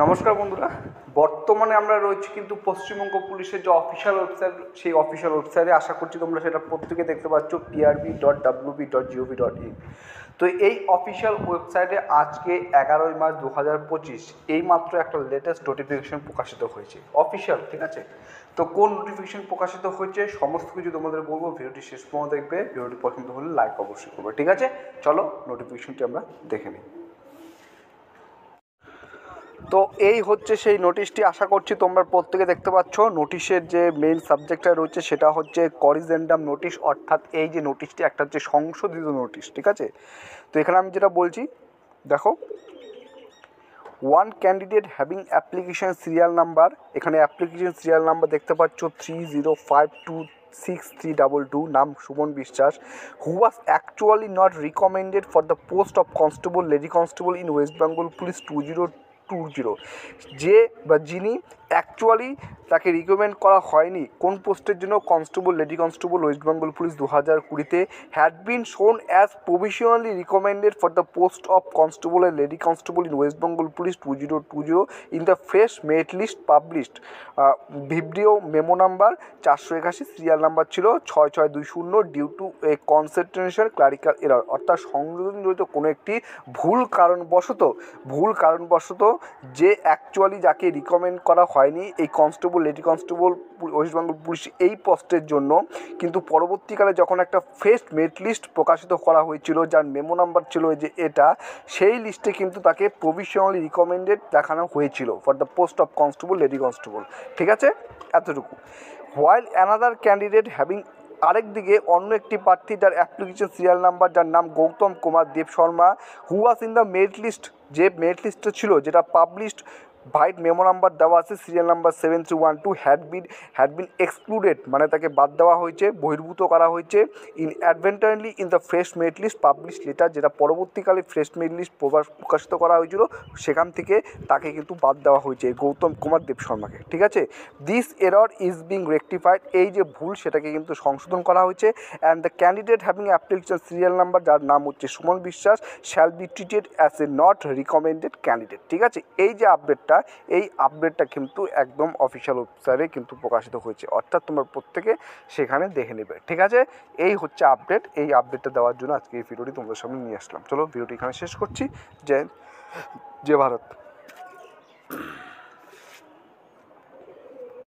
নমস্কার বন্ধুরা, বর্তমানে আমরা রয়েছি কিন্তু পশ্চিমবঙ্গ পুলিশের যে অফিসিয়াল ওয়েবসাইট, সেই অফিসিয়াল ওয়েবসাইটে আশা করছি তোমরা সেটা প্রত্যেকে দেখতে পাচ্ছ, prb.wp.gov.in। তো এই অফিসিয়াল ওয়েবসাইটে আজকে 11ই মার্চ 2025 এই মাত্র একটা লেটেস্ট নোটিফিকেশন প্রকাশিত হয়েছে অফিসিয়াল, ঠিক আছে? তো কোন নোটিফিকেশন প্রকাশিত হয়েছে সমস্ত কিছু তোমাদের বলবো, ভিডিওটি শেষ পর্যন্ত দেখবে। ভিডিওটি পছন্দ হলে লাইক অবশ্যই করবে, ঠিক আছে? চলো নোটিফিকেশনটি আমরা দেখে নিই। তো এই হচ্ছে সেই নোটিশটি, আশা করছি তোমরা প্রত্যেকে দেখতে পাচ্ছ। নোটিশের যে মেইন সাবজেক্টটা রয়েছে সেটা হচ্ছে করিজেন্ডাম নোটিশ, অর্থাৎ এই যে নোটিশটি একটা হচ্ছে সংশোধিত নোটিশ, ঠিক আছে? তো এখানে আমি যেটা বলছি দেখো, one candidate having application serial number, এখানে অ্যাপ্লিকেশন সিরিয়াল নাম্বার দেখতে পাচ্ছ 30526322, নাম Suman Biswas, who was actually not recommended for the post of constable lady constable in West Bengal police 2020, যে বা যিনি অ্যাকচুয়ালি তাকে রিকমেন্ড করা হয়নি কোন পোস্টের জন্য, constable lady constable West Bengal police 2020, had been shown as provisionally recommended for the post of constable and lady constable in West Bengal police 2020 in the fresh merit list published, video memo number 481, serial number ছিল 6620, due to a concentration clerical error, অর্থাৎ সংযোজনজনিত কোনো একটি ভুল কারণবশত যে actually যাকে recommend করা হয়নি এই constable lady constable West Bengal police এই পোস্টের জন্য, কিন্তু পরবর্তীকালে যখন একটা ফ্রেশ মেরিট লিস্ট প্রকাশিত করা হয়েছিল যার মেমো নাম্বার ছিল যে এটা, সেই লিস্টে কিন্তু তাকে প্রভিশনালি রিকমেন্ডেড দেখানো হয়েছিল for the post of constable lady constable, ঠিক আছে? এতটুকু। হোয়াইল অ্যানাদার ক্যান্ডিডেট হ্যাভিং, আরেক দিকে অন্য একটি প্রার্থী যার অ্যাপ্লিকেশন সিরিয়াল নাম্বার, যার নাম Gautam Kumar Deb Sharma, who was in the merit list, যে মেরিট লিস্টে ছিল যেটা পাবলিশড, ভাইট মেমো নাম্বার দেওয়া আছে serial number 7312, had been excluded, মানে তাকে বাদ দেওয়া হয়েছে, বহির্ভূত করা হয়েছে, in inadvertently in the fresh merit list publish later, যেটা পরবর্তীকালে ফ্রেশ মেরিট লিস্ট প্রকাশিত করা হয়েছিল, সেখান থেকে তাকে কিন্তু বাদ দেওয়া হয়েছে গৌতম কুমার দেব শর্মাকে, ঠিক আছে? This error is being rectified, এই যে ভুল সেটাকে কিন্তু সংশোধন করা হয়েছে। And the candidate having application serial number, যার নাম হচ্ছে সুমন বিশ্বাস, shall be treated as a not recommended candidate, ঠিক আছে? এই যে আপডেটটা কিন্তু একদম অফিসিয়াল ওয়েবসাইটে কিন্তু প্রকাশিত হয়েছে, অর্থাৎ তোমরা প্রত্যেকে সেখানে দেখে নেবে, ঠিক আছে? এই হচ্ছে আপডেট, এই আপডেটটা দেওয়ার জন্য আজকে এই ভিডিওটি তোমাদের সামনে নিয়ে আসলাম। চলো ভিডিওটি এখানে শেষ করছি। জয় ভারত।